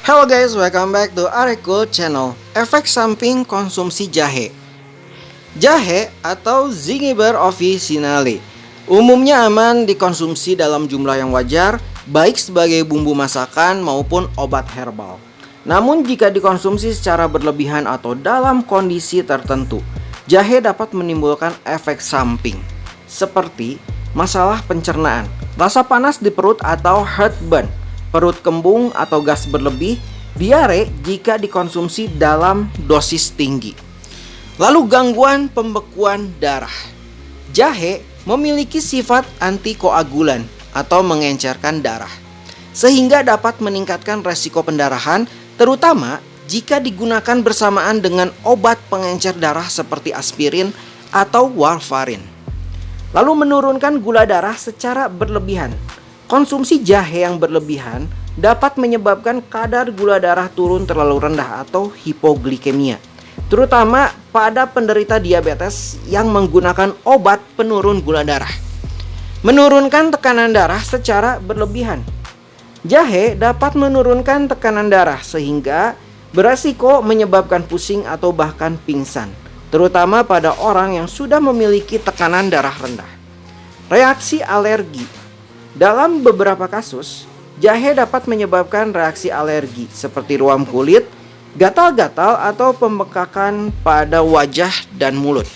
Hello guys, welcome back to Arekul channel. Efek samping konsumsi jahe. Jahe atau Zingiber officinale umumnya aman dikonsumsi dalam jumlah yang wajar, baik sebagai bumbu masakan maupun obat herbal. Namun jika dikonsumsi secara berlebihan atau dalam kondisi tertentu, jahe dapat menimbulkan efek samping seperti masalah pencernaan, rasa panas di perut atau heartburn, perut kembung atau gas berlebih, diare jika dikonsumsi dalam dosis tinggi. Lalu gangguan pembekuan darah. Jahe memiliki sifat antikoagulan atau mengencerkan darah, sehingga dapat meningkatkan resiko pendarahan, terutama jika digunakan bersamaan dengan obat pengencer darah seperti aspirin atau warfarin. Lalu menurunkan gula darah secara berlebihan. Konsumsi jahe yang berlebihan dapat menyebabkan kadar gula darah turun terlalu rendah atau hipoglikemia, terutama pada penderita diabetes yang menggunakan obat penurun gula darah. Menurunkan tekanan darah secara berlebihan. Jahe dapat menurunkan tekanan darah sehingga beresiko menyebabkan pusing atau bahkan pingsan, terutama pada orang yang sudah memiliki tekanan darah rendah. Reaksi alergi. Dalam beberapa kasus, jahe dapat menyebabkan reaksi alergi seperti ruam kulit, gatal-gatal atau pembekakan pada wajah dan mulut.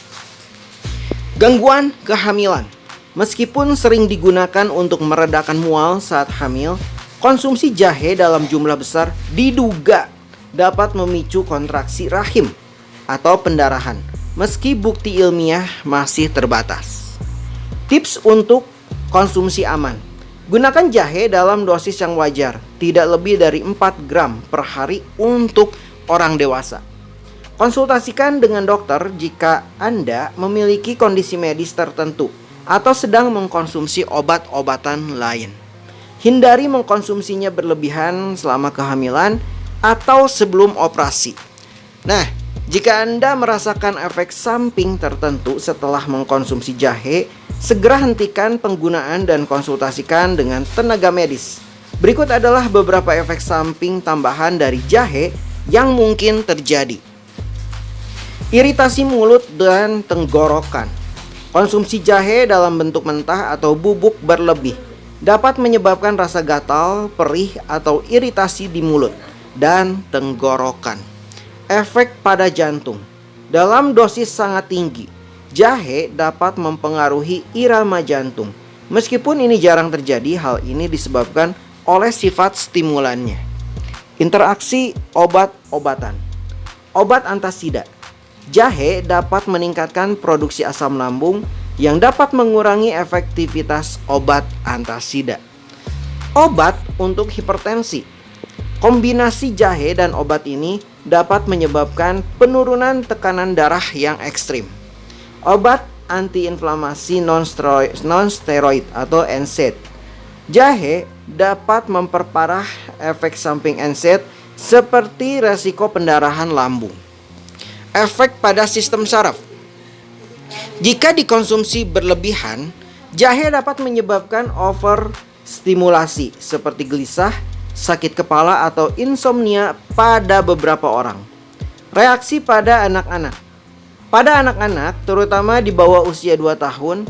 Gangguan kehamilan. Meskipun sering digunakan untuk meredakan mual saat hamil, konsumsi jahe dalam jumlah besar diduga dapat memicu kontraksi rahim atau pendarahan, meski bukti ilmiah masih terbatas. Tips untuk konsumsi aman. Gunakan jahe dalam dosis yang wajar, tidak lebih dari 4 gram per hari untuk orang dewasa. Konsultasikan dengan dokter jika Anda memiliki kondisi medis tertentu atau sedang mengkonsumsi obat-obatan lain. Hindari mengkonsumsinya berlebihan selama kehamilan atau sebelum operasi. Nah, jika Anda merasakan efek samping tertentu setelah mengkonsumsi jahe, segera hentikan penggunaan dan konsultasikan dengan tenaga medis. Berikut adalah beberapa efek samping tambahan dari jahe yang mungkin terjadi. Iritasi mulut dan tenggorokan. Konsumsi jahe dalam bentuk mentah atau bubuk berlebih dapat menyebabkan rasa gatal, perih, atau iritasi di mulut dan tenggorokan. Efek pada jantung. Dalam dosis sangat tinggi, jahe dapat mempengaruhi irama jantung. Meskipun ini jarang terjadi, hal ini disebabkan oleh sifat stimulannya. Interaksi obat-obatan. Obat antasida. Jahe dapat meningkatkan produksi asam lambung yang dapat mengurangi efektivitas obat antasida. Obat untuk hipertensi. Kombinasi jahe dan obat ini dapat menyebabkan penurunan tekanan darah yang ekstrim. Obat antiinflamasi non-steroid atau NSAID. Jahe dapat memperparah efek samping NSAID seperti resiko pendarahan lambung. Efek pada sistem saraf. Jika dikonsumsi berlebihan, jahe dapat menyebabkan overstimulasi seperti gelisah, sakit kepala atau insomnia pada beberapa orang. Reaksi pada anak-anak. Pada anak-anak, terutama di bawah usia 2 tahun,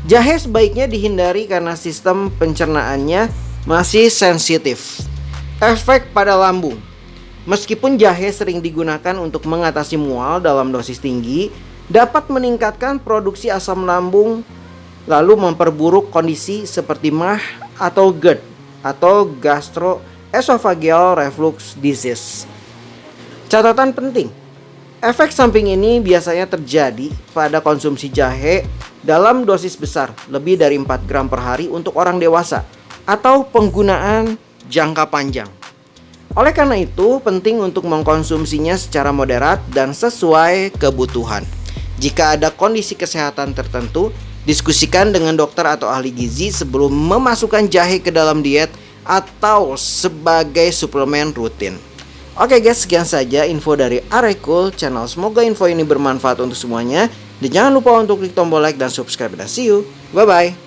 jahe sebaiknya dihindari karena sistem pencernaannya masih sensitif. Efek pada lambung. Meskipun jahe sering digunakan untuk mengatasi mual dalam dosis tinggi, dapat meningkatkan produksi asam lambung, lalu memperburuk kondisi seperti MAH atau GERD atau gastroesophageal reflux disease. Catatan penting. Efek samping ini biasanya terjadi pada konsumsi jahe dalam dosis besar, lebih dari 4 gram per hari untuk orang dewasa, atau penggunaan jangka panjang. Oleh karena itu, penting untuk mengkonsumsinya secara moderat dan sesuai kebutuhan. Jika ada kondisi kesehatan tertentu, diskusikan dengan dokter atau ahli gizi sebelum memasukkan jahe ke dalam diet atau sebagai suplemen rutin. Oke guys, sekian saja info dari Arekul channel. Semoga info ini bermanfaat untuk semuanya. Dan jangan lupa untuk klik tombol like dan subscribe. Dan see you. Bye bye.